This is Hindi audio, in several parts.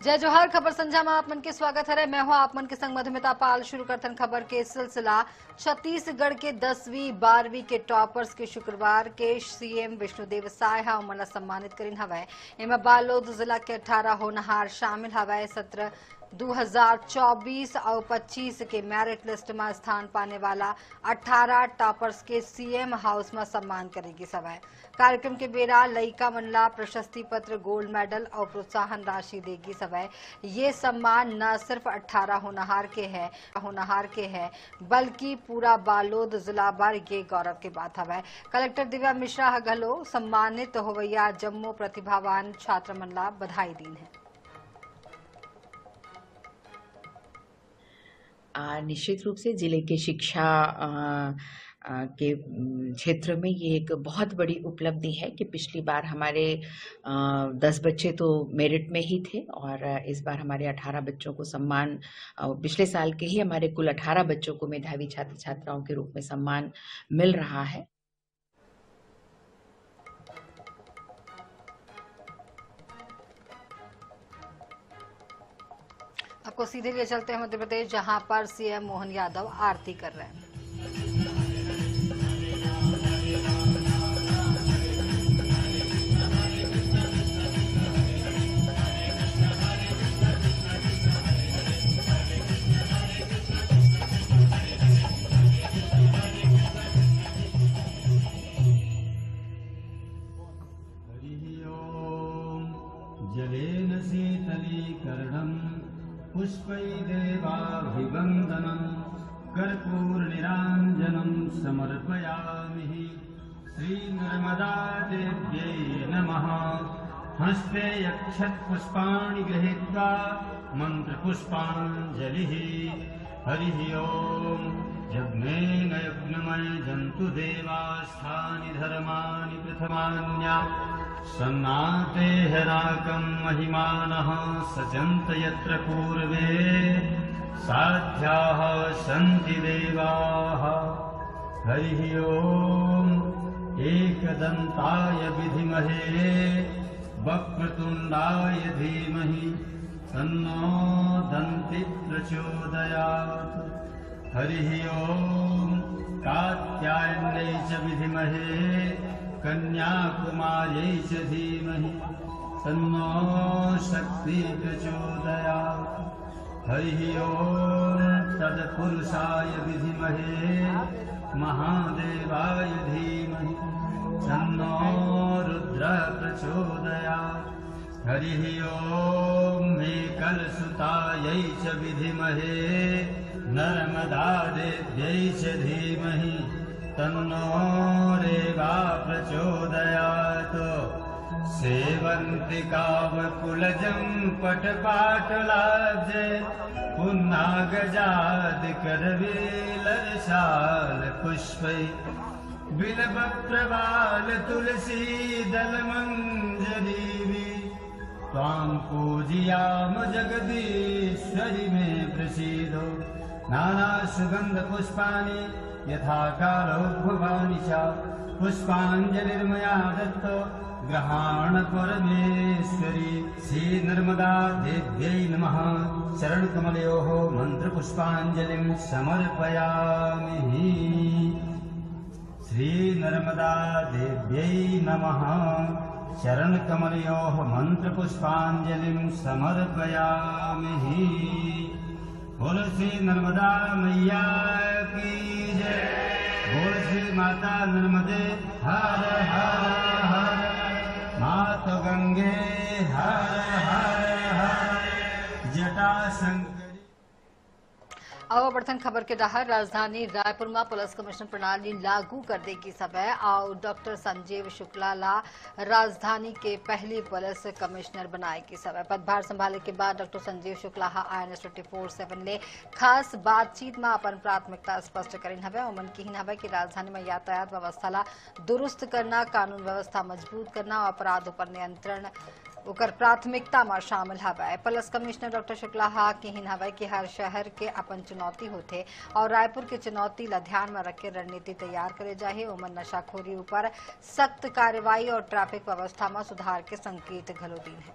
जय जोहार। खबर संझा में आप मन के स्वागत है। मैं हूं आप मन के संग मधुमिता पाल। शुरू करथन खबर के सिलसिला। छत्तीसगढ़ के 10वीं 12वीं के टॉपर्स के शुक्रवार के सीएम विष्णुदेव साय हा उमन ला सम्मानित करीन हवय। एमा बालोद जिला के 18 होनहार शामिल हवय। सत्र 2024 और 25 के मेरिट लिस्ट में स्थान पाने वाला 18 टॉपर्स के सीएम हाउस में सम्मान करेगी सभा। कार्यक्रम के बेरा लइका मनला प्रशस्ति पत्र, गोल्ड मेडल और प्रोत्साहन राशि देगी सभा। ये सम्मान न सिर्फ 18 होनहार के है बल्कि पूरा बालोद जिला भर ये गौरव की बात हवै। कलेक्टर दिव्या मिश्रा घलो सम्मानित होवैया जम्मो प्रतिभावान छात्र मनला बधाई दीन है। निश्चित रूप से जिले के शिक्षा के क्षेत्र में ये एक बहुत बड़ी उपलब्धि है कि पिछली बार हमारे 10 बच्चे तो मेरिट में ही थे और इस बार हमारे 18 बच्चों को सम्मान, पिछले साल के ही हमारे कुल 18 बच्चों को मेधावी छात्र छात्राओं के रूप में सम्मान मिल रहा है। आपको सीधे लिए चलते हैं मध्य प्रदेश, जहां पर सीएम मोहन यादव आरती कर रहे हैं। जलेन शीतलीकरणम् पुष्पै देवाभिवन्दनम् कर्पूरनिराञ्जनं समर्पयामि। श्रीनर्मदादेव्यै नमः। हस्ते यक्षत्पुष्पाणि गृहीत्वा मन्त्रपुष्पाञ्जलिः। हरिः ओम्। यज्ञेन यज्ञमयजन्तु देवास्थानि धर्माणि प्रथमान्या सन्नाते हराकं महिमानः सचन्त यत्र पूर्वे साध्याः सन्ति देवाः। हरिः ओम्। एकदन्ताय विद्महे वक्रतुण्डाय धीमहि तन्नो दन्ति प्रचोदयात्। हरिः ओम्। कात्यायन्यै च विद्महे कन्याकुमार्यै च धीमहि तन्नो शक्ति प्रचोदयात्। हरिः ओम्। तत्पुरुषाय विद्महे महादेवाय धीमहि तन्नो रुद्रः प्रचोदयात्। हरिः ओम्। मेकलसुतायै च विद्महे नर्मदादेव्यै च धीमहि तन्नो रेवा प्रचोदयात्। सेवन्तिकावकुलजं पटपाटलाब्जे पुन्नागजादिकरवेलशालपुष्पै बिल्वप्रवाल तुलसीदलमञ्जरीवि त्वां पूजयाम जगदीश्वरि मे प्रसीदो। नानासुगन्धपुष्पाणि यथा कालोद्भवानि च पुष्पाञ्जलिर्मया दत्तो ग्रहाण परमेश्वरी। श्रीनर्मदा देव्यै नमः। चरणकमलयोः मन्त्रपुष्पाञ्जलिं समर्पयामि। श्रीनर्मदा देव्यै नमः। चरणकमलयोः मन्त्रपुष्पाञ्जलिं समर्पयामि। बोल श्री नर्मदा मैया की जय। बोल श्री माता नर्मदे हर हर हर। माता गंगे हर हर हर। जटा शंकरी। अब बढ़थन खबर के डहर। राजधानी रायपुर में पुलिस कमिश्नर प्रणाली लागू कर देगी सभा और डॉक्टर संजीव शुक्ला ला राजधानी के पहली पुलिस कमिश्नर बनाएगी सभा। पदभार संभाले के बाद डॉक्टर संजीव शुक्ला INS 24/7 ले खास बातचीत में अपन प्राथमिकता स्पष्ट करीन हवे। उमन कहीन हवे कि राजधानी में यातायात व्यवस्था ला दुरुस्त करना, कानून व्यवस्था मजबूत करना और अपराध पर नियंत्रण ओकर प्राथमिकता में शामिल हवै। पुलिस कमिश्नर डॉक्टर शुक्ला कहीन हवै कि हर शहर के अपन चुनौती होते और रायपुर की चुनौती ला ध्यान में रख के रणनीति तैयार करे जाए। उमन नशाखोरी ऊपर सख्त कार्रवाई और ट्रैफिक व्यवस्था में सुधार के संकेत घलो दीन है।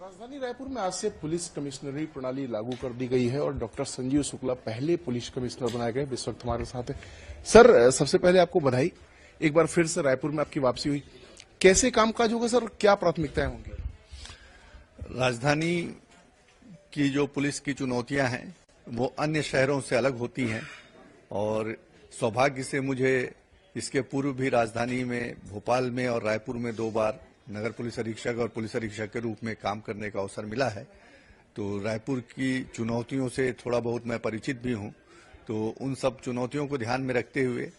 राजधानी रायपुर में आज से पुलिस कमिश्नरी प्रणाली लागू कर दी गई है और डॉक्टर संजीव शुक्ला पहले पुलिस कमिश्नर बनाए गए। इस वक्त हमारे साथ है सर। सबसे पहले आपको बधाई, एक बार फिर से रायपुर में आपकी वापसी हुई। कैसे कामकाज होगा सर, क्या प्राथमिकताएं होंगी? राजधानी की जो पुलिस की चुनौतियां हैं वो अन्य शहरों से अलग होती हैं और सौभाग्य से मुझे इसके पूर्व भी राजधानी में, भोपाल में और रायपुर में 2 बार नगर पुलिस अधीक्षक और पुलिस अधीक्षक के रूप में काम करने का अवसर मिला है। तो रायपुर की चुनौतियों से थोड़ा बहुत मैं परिचित भी हूं। तो उन सब चुनौतियों को ध्यान में रखते हुए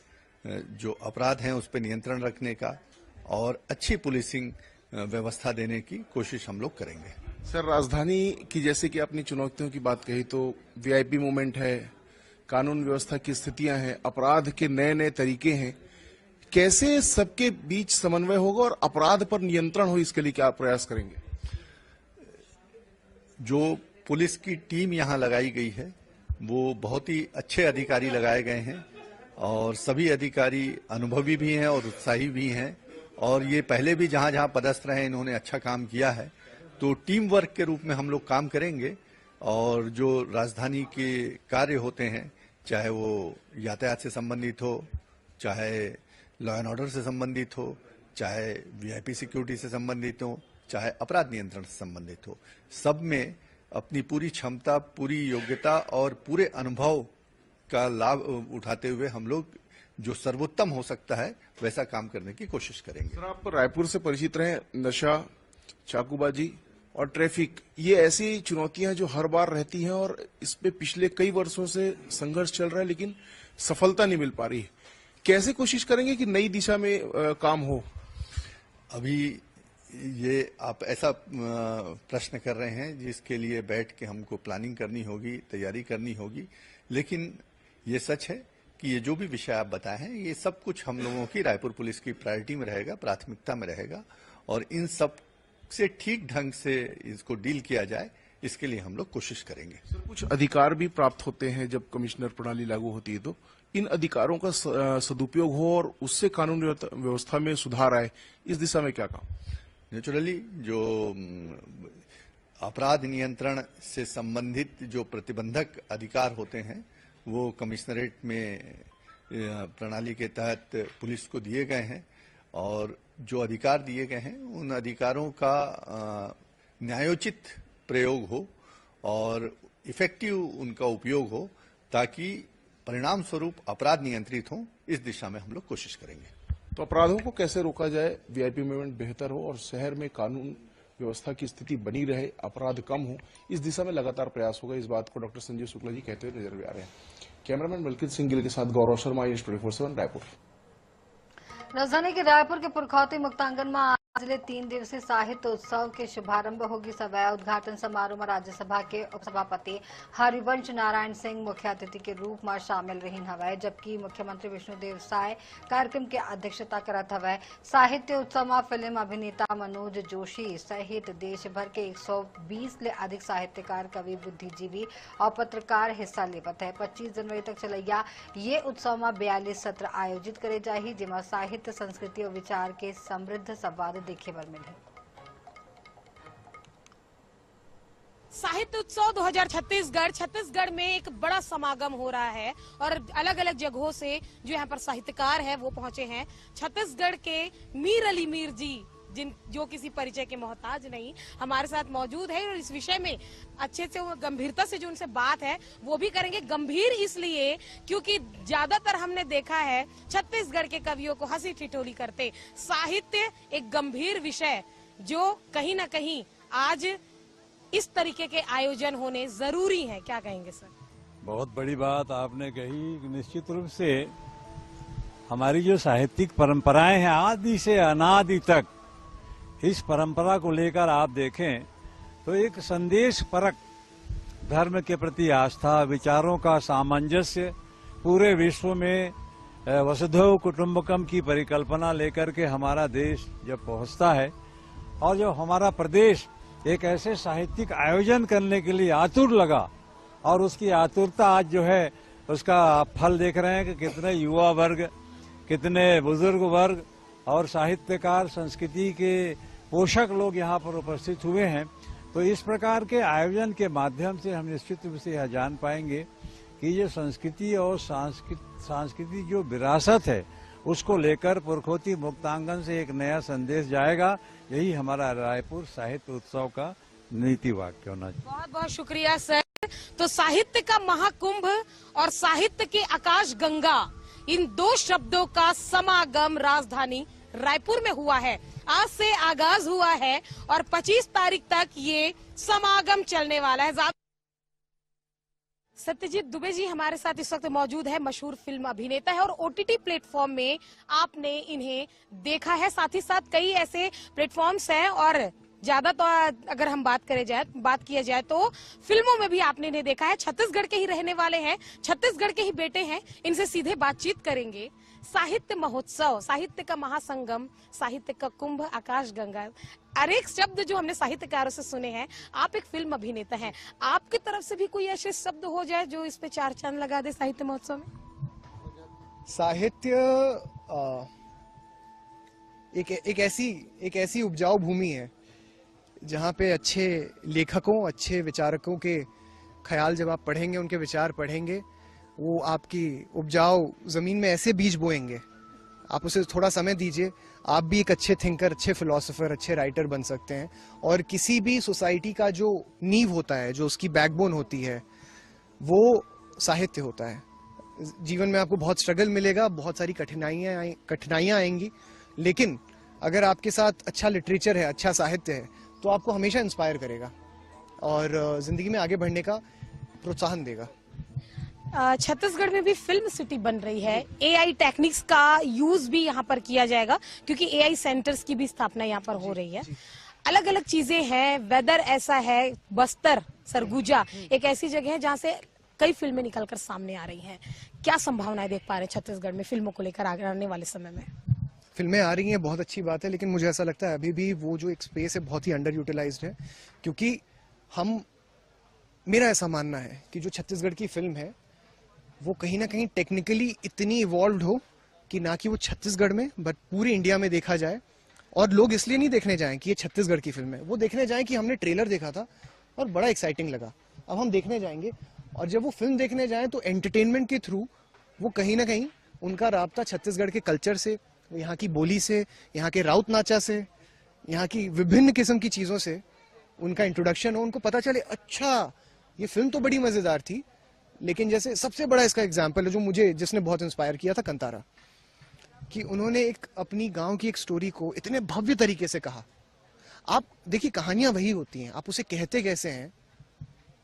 जो अपराध हैं उस पर नियंत्रण रखने का और अच्छी पुलिसिंग व्यवस्था देने की कोशिश हम लोग करेंगे। सर, राजधानी की जैसे कि आपने चुनौतियों की बात कही तो वीआईपी मूवमेंट है, कानून व्यवस्था की स्थितियां हैं, अपराध के नए नए तरीके हैं। कैसे सबके बीच समन्वय होगा और अपराध पर नियंत्रण हो, इसके लिए क्या प्रयास करेंगे? जो पुलिस की टीम यहां लगाई गई है वो बहुत ही अच्छे अधिकारी लगाए गए हैं और सभी अधिकारी अनुभवी भी हैं और उत्साही भी हैं और ये पहले भी जहां जहां पदस्थ रहे इन्होंने अच्छा काम किया है। तो टीम वर्क के रूप में हम लोग काम करेंगे और जो राजधानी के कार्य होते हैं, चाहे वो यातायात से संबंधित हो, चाहे लॉ एंड ऑर्डर से संबंधित हो, चाहे वीआईपी सिक्योरिटी से संबंधित हो, चाहे अपराध नियंत्रण से संबंधित हो, सब में अपनी पूरी क्षमता, पूरी योग्यता और पूरे अनुभव का लाभ उठाते हुए हम लोग जो सर्वोत्तम हो सकता है वैसा काम करने की कोशिश करेंगे। सर, आप रायपुर से परिचित रहे, नशा, चाकूबाजी और ट्रैफिक, ये ऐसी चुनौतियां हैं जो हर बार रहती हैं और इस पे पिछले कई वर्षों से संघर्ष चल रहा है लेकिन सफलता नहीं मिल पा रही है। कैसे कोशिश करेंगे कि नई दिशा में काम हो? अभी ये आप ऐसा प्रश्न कर रहे हैं जिसके लिए बैठ के हमको प्लानिंग करनी होगी, तैयारी करनी होगी, लेकिन ये सच है कि ये जो भी विषय आप बताए हैं ये सब कुछ हम लोगों की रायपुर पुलिस की प्रायोरिटी में रहेगा, प्राथमिकता में रहेगा और इन सब से ठीक ढंग से इसको डील किया जाए, इसके लिए हम लोग कोशिश करेंगे। सर, कुछ अधिकार भी प्राप्त होते हैं जब कमिश्नर प्रणाली लागू होती है, तो इन अधिकारों का सदुपयोग हो और उससे कानून व्यवस्था में सुधार आए, इस दिशा में क्या काम? नेचुरली जो अपराध नियंत्रण से संबंधित जो प्रतिबंधक अधिकार होते हैं वो कमिश्नरेट में प्रणाली के तहत पुलिस को दिए गए हैं और जो अधिकार दिए गए हैं उन अधिकारों का न्यायोचित प्रयोग हो और इफेक्टिव उनका उपयोग हो ताकि परिणाम स्वरूप अपराध नियंत्रित हो। इस दिशा में हम लोग कोशिश करेंगे। तो अपराधों को कैसे रोका जाए, वीआईपी मूवमेंट बेहतर हो और शहर में कानून व्यवस्था की स्थिति बनी रहे, अपराध कम हो, इस दिशा में लगातार प्रयास होगा। इस बात को डॉक्टर संजीव शुक्ला जी कहते हुए नजर भी आ रहे हैं। कैमरामैन मलकित सिंह गिल के साथ गौरव शर्मा, News 24/7 रायपुर। राजधानी के रायपुर के पुरखौती मुक्तांगन में आज जिले 3 दिवसीय साहित्य उत्सव के शुभारंभ होगी। सवै उद्घाटन समारोह में राज्यसभा के उपसभापति हरिवंश नारायण सिंह मुख्य अतिथि के रूप में शामिल रहीन हवै, जबकि मुख्यमंत्री विष्णुदेव साय कार्यक्रम की अध्यक्षता करत हवै। साहित्य उत्सव में फिल्म अभिनेता मनोज जोशी सहित देश भर के 120 ले अधिक साहित्यकार, कवि, बुद्धिजीवी और पत्रकार हिस्सा लेवत है। 25 जनवरी तक चलैया ये उत्सव में 42 सत्र आयोजित करे जाही, जिसमें साहित्य, संस्कृति और विचार के समृद्ध संवाद देखे बर मिले। साहित्य उत्सव 2000 छत्तीसगढ़ में एक बड़ा समागम हो रहा है और अलग अलग जगहों से जो यहाँ पर साहित्यकार है वो पहुंचे हैं। छत्तीसगढ़ के मीर अली मीर जी जो किसी परिचय के मोहताज नहीं, हमारे साथ मौजूद है और इस विषय में अच्छे से गंभीरता से जो उनसे बात है वो भी करेंगे। गंभीर इसलिए क्योंकि ज्यादातर हमने देखा है छत्तीसगढ़ के कवियों को हंसी ठिठोली करते। साहित्य एक गंभीर विषय जो कहीं ना कहीं आज इस तरीके के आयोजन होने जरूरी है। क्या कहेंगे सर? बहुत बड़ी बात आपने कही। निश्चित रूप से हमारी जो साहित्यिक परंपराएं हैं आदि से अनादि तक, इस परंपरा को लेकर आप देखें तो एक संदेश परक धर्म के प्रति आस्था, विचारों का सामंजस्य, पूरे विश्व में वसुधैव कुटुंबकम की परिकल्पना लेकर के हमारा देश जब पहुंचता है और जो हमारा प्रदेश एक ऐसे साहित्यिक आयोजन करने के लिए आतुर लगा और उसकी आतुरता आज जो है उसका आप फल देख रहे हैं कि कितने युवा वर्ग, कितने बुजुर्ग वर्ग और साहित्यकार, संस्कृति के पोषक लोग यहाँ पर उपस्थित हुए हैं। तो इस प्रकार के आयोजन के माध्यम से हम निश्चित रूप से यह जान पाएंगे कि ये संस्कृति और सांस्कृतिक जो विरासत है उसको लेकर पुरखोती मुक्तांगन से एक नया संदेश जाएगा। यही हमारा रायपुर साहित्य उत्सव का नीति वाक्य होना चाहिए। बहुत बहुत शुक्रिया सर। तो साहित्य का महाकुंभ और साहित्य के आकाश गंगा, इन दो शब्दों का समागम राजधानी रायपुर में हुआ है। आज से आगाज हुआ है और 25 तारीख तक ये समागम चलने वाला है। सत्यजीत दुबे जी हमारे साथ इस वक्त मौजूद है, मशहूर फिल्म अभिनेता है और ओटीटी प्लेटफॉर्म में आपने इन्हें देखा है। साथ ही साथ कई ऐसे प्लेटफॉर्म्स हैं और ज्यादा तो अगर हम बात किया जाए तो फिल्मों में भी आपने इन्हें देखा है। छत्तीसगढ़ के ही रहने वाले हैं, छत्तीसगढ़ के ही बेटे हैं। इनसे सीधे बातचीत करेंगे। साहित्य महोत्सव, साहित्य का महासंगम, साहित्य का कुंभ, आकाश गंगा, अनेक शब्द जो हमने साहित्यकारों से सुने हैं। आप एक फिल्म अभिनेता हैं, आपकी तरफ से भी कोई ऐसे शब्द हो जाए जो इस पे चार चांद लगा दे साहित्य महोत्सव में? साहित्य एक ऐसी उपजाऊ भूमि है जहाँ पे अच्छे लेखकों, अच्छे विचारकों के ख्याल जब आप पढ़ेंगे, उनके विचार पढ़ेंगे, वो आपकी उपजाऊ जमीन में ऐसे बीज बोएंगे। आप उसे थोड़ा समय दीजिए, आप भी एक अच्छे थिंकर, अच्छे फिलोसोफर, अच्छे राइटर बन सकते हैं। और किसी भी सोसाइटी का जो नींव होता है, जो उसकी बैकबोन होती है, वो साहित्य होता है। जीवन में आपको बहुत स्ट्रगल मिलेगा, बहुत सारी कठिनाइयां आएंगी, लेकिन अगर आपके साथ अच्छा लिटरेचर है, अच्छा साहित्य है, तो आपको हमेशा इंस्पायर करेगा और जिंदगी में आगे बढ़ने का प्रोत्साहन देगा। छत्तीसगढ़ में भी फिल्म सिटी बन रही है। एआई टेक्निक्स का यूज भी यहाँ पर किया जाएगा क्योंकि एआई सेंटर्स की भी स्थापना यहाँ पर हो रही है। अलग अलग चीजें हैं। वेदर ऐसा है, बस्तर, सरगुजा एक ऐसी जगह है जहाँ से कई फिल्में निकलकर सामने आ रही हैं। क्या संभावनाएं देख पा रहे हैं छत्तीसगढ़ में फिल्मों को लेकर आने वाले समय में? फिल्में आ रही हैं, बहुत अच्छी बात है, लेकिन मुझे ऐसा लगता है अभी भी वो जो एक स्पेस है बहुत ही अंडर यूटिलाइज्ड है। क्योंकि मेरा ऐसा मानना है कि जो छत्तीसगढ़ की फिल्म है वो कहीं ना कहीं टेक्निकली इतनी इवॉल्व्ड हो कि ना कि वो छत्तीसगढ़ में बट पूरे इंडिया में देखा जाए। और लोग इसलिए नहीं देखने जाएं कि ये छत्तीसगढ़ की फिल्म है, वो देखने जाएं कि हमने ट्रेलर देखा था और बड़ा एक्साइटिंग लगा, अब हम देखने जाएंगे। और जब वो फिल्म देखने जाएं तो एंटरटेनमेंट के थ्रू वो कहीं ना कहीं उनका राब्ता छत्तीसगढ़ के कल्चर से, यहाँ की बोली से, यहाँ के राउत नाचा से, यहाँ की विभिन्न किस्म की चीजों से उनका इंट्रोडक्शन हो, उनको पता चले अच्छा ये फिल्म तो बड़ी मजेदार थी। लेकिन जैसे सबसे बड़ा इसका एग्जाम्पल है जो जिसने बहुत इंस्पायर किया था, कंतारा, कि उन्होंने एक अपनी गांव की एक स्टोरी को इतने भव्य तरीके से कहा। आप देखिए, कहानियां वही होती हैं, आप उसे कहते कैसे हैं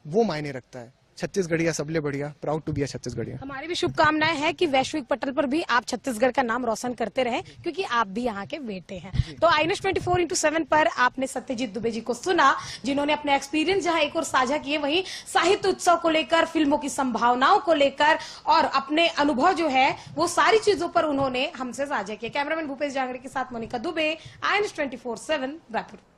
वो मायने रखता है। छत्तीसगढ़िया सबले बढ़िया, प्राउड टू बी अ छत्तीसगढ़िया। हमारी भी शुभकामनाएं हैं कि वैश्विक पटल पर भी आप छत्तीसगढ़ का नाम रोशन करते रहें क्योंकि आप भी यहाँ के बेटे हैं। तो INS 24x7 पर आपने सत्यजीत दुबे जी को सुना, जिन्होंने अपने एक्सपीरियंस जहाँ एक और साझा किए, वहीं साहित्य उत्सव को लेकर, फिल्मों की संभावनाओं को लेकर और अपने अनुभव जो है वो सारी चीजों पर उन्होंने हमसे साझा किया। कैमरामैन भूपेश जांगड़े के साथ मोनिका दुबे, INS 24/7 रायपुर।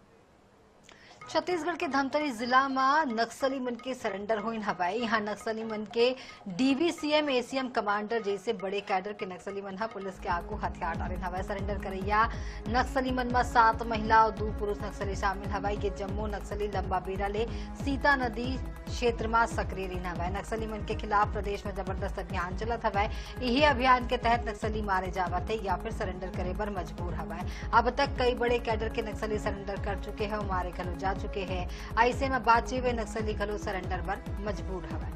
छत्तीसगढ़ के धमतरी जिला में नक्सली मन के सरेंडर होइन हवाई। यहाँ नक्सली मन के DVCM ACM कमांडर जैसे बड़े कैडर के नक्सली मन पुलिस के आगू हथियार डालिन हवाई। सरेंडर करैया नक्सली मन में 7 महिला और 2 पुरुष नक्सली शामिल हवाई। ये जम्मू नक्सली लंबा बेरा ले सीता नदी क्षेत्र में सक्रिय रही हवाई। नक्सली मन के खिलाफ प्रदेश में जबरदस्त अभियान चलत हवाई। यही अभियान के तहत नक्सली मारे जावत है या फिर सरेंडर करे पर मजबूर हवाई। अब तक कई बड़े कैडर के नक्सली सरेंडर कर चुके हैं और मारे खलो जा चुके हैं। ऐसे में बाचे हुए नक्सली खलो सरेंडर पर मजबूर हवाई।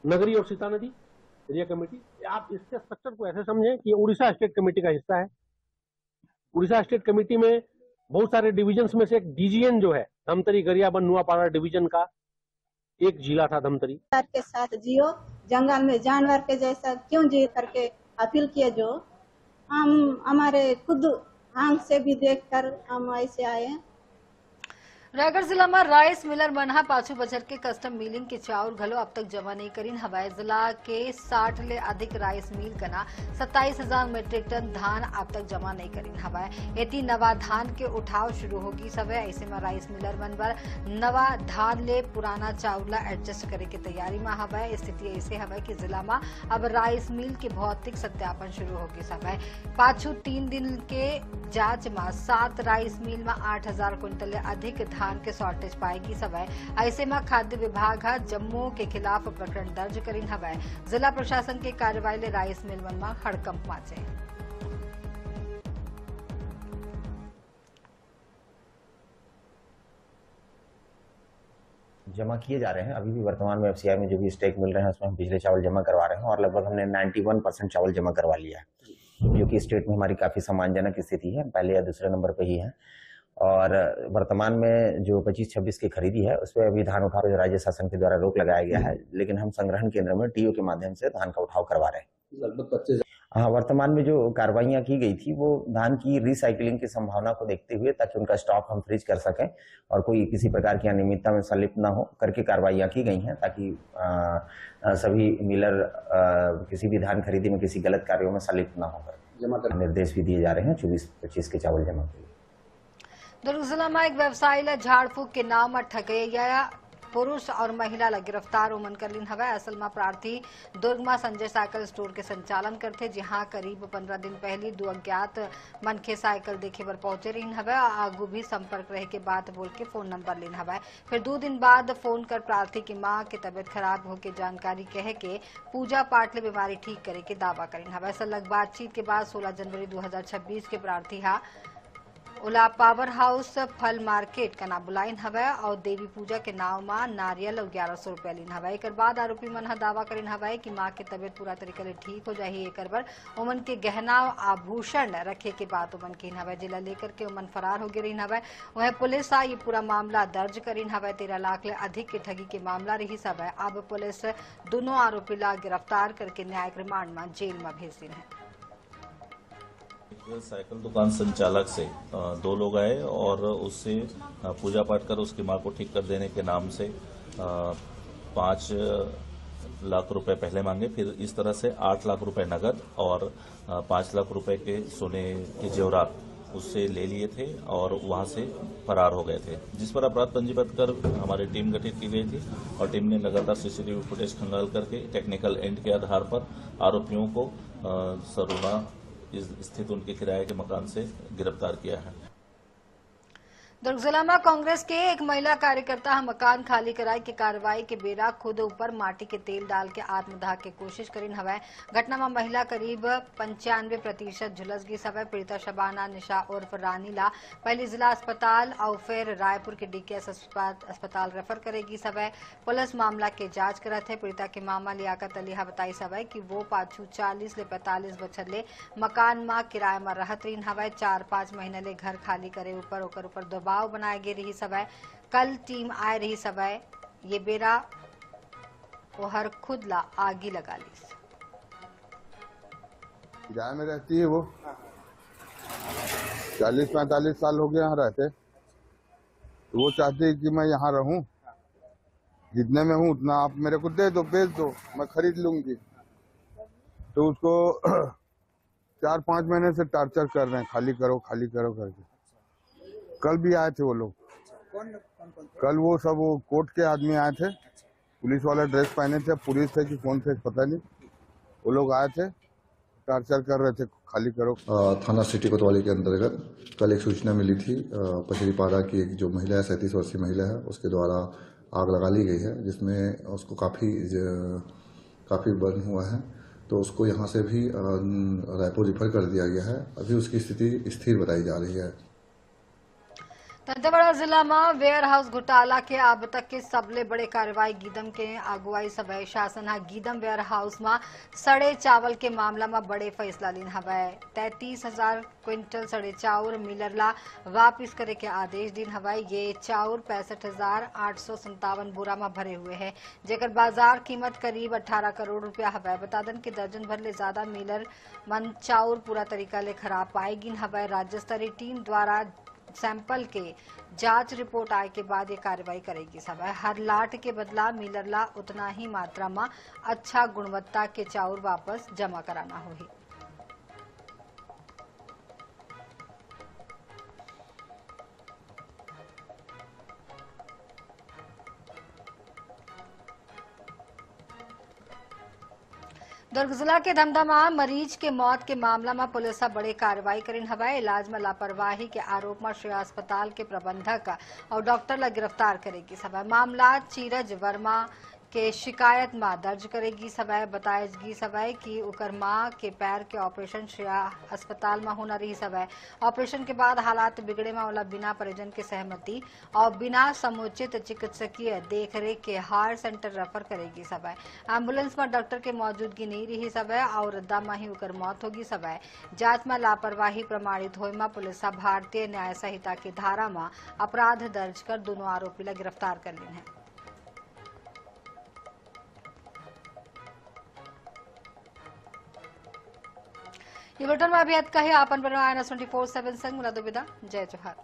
नगरी और सीता नदी एरिया कमेटी, आप इसके स्ट्रक्चर को ऐसे समझें कि उड़ीसा स्टेट कमेटी का हिस्सा है। उड़ीसा स्टेट कमेटी में बहुत सारे डिविजन्स में से एक DGN जो है धमतरी गरियाबंद नुआपाड़ा डिवीजन का एक जिला था धमतरी। के साथ जियो, जंगल में जानवर के जैसा क्यों जी करके अपील किया। जो हम हमारे खुद आंख से भी देखकर हम ऐसे आए। रायगढ़ जिला में राइस मिलर मनहा पाछू बजर के कस्टम मिलिंग के चाउर घलो अब तक जमा नहीं करीन हवाई। जिला के 60 ले अधिक राइस मिल कना 27,000 मीट्रिक टन धान अब तक जमा नहीं करीन हवाई। एती नवा धान के उठाव शुरू होगी सब। ऐसे में राइस मिलर मन बर नवा धान ले पुराना चाउर ला एडजस्ट करे के तैयारी में हवाई। स्थिति ऐसे हवाई कि जिला में अब राइस मिल के भौतिक सत्यापन शुरू होगी सब। पाछू 3 दिन के जांच में 7 राइस मिल में 8,000 क्विंटल ले अधिक धान के शॉर्टेज पाएगी सवै। ऐसे में खाद्य विभाग जम्मू के खिलाफ प्रकरण दर्ज करीन हवै। जिला प्रशासन के कार्रवाई ले राइस मिल में हड़कंप माचे। जमा किए जा रहे हैं। अभी भी वर्तमान में एफसीआई में जो भी स्टेक मिल रहे हैं उसमें हम पिछले चावल जमा करवा रहे हैं और लगभग हमने 91% चावल जमा करवा लिया है, जो कि स्टेट में हमारी काफी सम्मानजनक स्थिति है, पहले या दूसरे नंबर पे ही है। और वर्तमान में जो 25-26 की खरीदी है उस पर अभी धान उठाव राज्य शासन के द्वारा रोक लगाया गया है, लेकिन हम संग्रहण केंद्र में टीओ के माध्यम से धान का उठाव करवा रहे हैं। लगभग 25। हाँ, वर्तमान में जो कार्रवाइयां की गई थी वो धान की रिसाइकलिंग की संभावना को देखते हुए, ताकि उनका स्टॉक हम फ्रीज कर सकें और कोई किसी प्रकार की अनियमितता में संलिप्त न हो करके कार्रवाइयां की गई हैं, ताकि सभी मिलर किसी भी धान खरीदी में किसी गलत कार्यों में संलिप्त न होकर निर्देश भी दिए जा रहे हैं 24-25 के चावल जमा के लिए। दुर्ग जिला में एक व्यवसायी ला झाड़ फूक के नाम में ठगैया पुरुष और महिला ला गिरफ्तार उमन कर लीन हवा। असल में प्रार्थी दुर्ग में संजय साइकिल स्टोर के संचालन करते, जहां करीब 15 दिन पहले 2 अज्ञात मनखे साइकिल देखे पर पहुंचे रही हवा। आगू भी संपर्क रहे के बात बोल के फोन नंबर लीन हवा। फिर 2 दिन बाद फोन कर प्रार्थी की मां की तबियत खराब होके जानकारी कहे के पूजा पाठ ले बीमारी ठीक करे के दावा करीन हवा। सलग बातचीत के बाद 16 जनवरी 2026 के प्रार्थी उला पावर हाउस फल मार्केट का नाम बुलाइन हवा और देवी पूजा के नाव में नारियल और 1100 रुपया लीन हवा। एक बाद आरोपी मन दावा करीन हवा कि मां की तबियत पूरा तरीके से ठीक हो जाही। एक बार उमन के गहना आभूषण रखे के बाद उमन की हवा जिला लेकर के उमन फरार हो गए रही हवा। वह पुलिस ये पूरा मामला दर्ज करीन हवा। 13 लाख ले अधिक के ठगी के मामला रही सब। अब पुलिस दोनों आरोपी ला गिरफ्तार करके न्यायिक रिमांड में जेल में भेज दी है। साइकिल दुकान संचालक से 2 लोग आए और उससे पूजा पाठ कर उसकी मां को ठीक कर देने के नाम से 5 लाख रुपए पहले मांगे। फिर इस तरह से 8 लाख रुपए नगद और 5 लाख रुपए के सोने के जेवरात उससे ले लिए थे और वहां से फरार हो गए थे, जिस पर अपराध पंजीबद्ध कर हमारी टीम गठित की गई थी और टीम ने लगातार सीसीटीवी फुटेज खंगाल करके टेक्निकल एंड के आधार पर आरोपियों को सरोना स्थित उनके किराए के मकान से गिरफ्तार किया है। दुर्ग जिला में कांग्रेस के एक महिला कार्यकर्ता मकान खाली कराई की कार्रवाई के बेरा खुद ऊपर माटी के तेल डाल के आत्मदाह की कोशिश करीन हवा। घटना में महिला करीब 95% झुलस गई सवै। पीड़िता शबाना निशा उर्फ रानी ला पहले जिला अस्पताल और फिर रायपुर के डीकेएस अस्पताल रेफर करेगी सवै। पुलिस मामला के जांच करत है। पीड़िता के मामा लियाकत अलीहा बताई सवै कि वो पाछू 40 ले 45 बछर ले मकान में किराए में रहत रही हवा। 4-5 महीने ले घर खाली करे ऊपर दबाव बनाए गए रही सवै। कल टीम आए रही सवै। ये बेरा वो हर खुद ला आगी लगा ली। किराए में रहती है वो 40-45 साल हो गए यहाँ रहते। तो वो चाहती है कि मैं यहाँ रहूं, जितने में हूँ उतना आप मेरे को दे दो, बेच दो, मैं खरीद लूंगी। तो उसको 4-5 महीने से टार्चर कर रहे हैं, खाली करो करके। कल भी आए थे वो लोग। कल वो सब वो कोर्ट के आदमी आए थे, पुलिस वाला ड्रेस पहने थे, पुलिस थे कि कौन थे पता नहीं। वो लोग आए थे, टार्चर कर रहे थे, खाली करो। थाना सिटी कोतवाली के अंतर्गत कल एक सूचना मिली थी पचरीपाड़ा की एक जो महिला है, 37 वर्षीय महिला है, उसके द्वारा आग लगा ली गई है, जिसमें उसको काफी बर्न हुआ है। तो उसको यहाँ से भी रायपुर रिफर कर दिया गया है। अभी उसकी स्थिति स्थिर बताई जा रही है। दंतेवाड़ा जिला में वेयर हाउस घोटाला के अब तक के सबले बड़े कार्रवाई गीदम के अगुवाई सभा शासन गीदम वेयर हाउस में सड़े चावल के मामला में बड़े फैसला लीन हवा। 33,000 क्विंटल सड़े चाउर मिलर ला वापिस करे के आदेश दिन हवा। ये चाउर 65,857 बोरा में भरे हुए है, जेकर बाजार कीमत करीब 18 करोड़ रुपया हवा। बता दें कि दर्जन भर ले ज्यादा मिलर मन चाउर पूरा तरीका ले खराब पाएगी हवा। राज्य स्तरीय टीम द्वारा सैंपल के जांच रिपोर्ट आए के बाद ये कार्रवाई करेगी सब। हर लाट के बदला मिलरला उतना ही मात्रा में अच्छा गुणवत्ता के चाउर वापस जमा कराना होगी। दुर्ग जिला के धमधा मरीज के मौत के मामला में पुलिस बड़ी कार्रवाई करीन हवाई। इलाज में लापरवाही के आरोप में श्री अस्पताल के प्रबंधक और डॉक्टर ला गिरफ्तार करेगी सब। मामला चीरज वर्मा के शिकायत में दर्ज करेगी सब। बताएगी सब कि उकर मां के पैर के ऑपरेशन श्रेया अस्पताल में होना रही सब। ऑपरेशन के बाद हालात बिगड़े में वाला बिना परिजन के सहमति और बिना समुचित चिकित्सकीय देखरेख के हायर सेंटर रेफर करेगी सब। एम्बुलेंस में डॉक्टर के मौजूदगी नहीं रही सब और रद्दा में ही उकर मौत होगी सब। जांच में लापरवाही प्रमाणित होए में पुलिस भारतीय न्याय संहिता की धारा में अपराध दर्ज कर दोनों आरोपी ला गिरफ्तार कर ली है। ये बुलेटिन में अभी आपका है आपन बनवाया 24/7 संग मुला दुविधा। जय जोहार।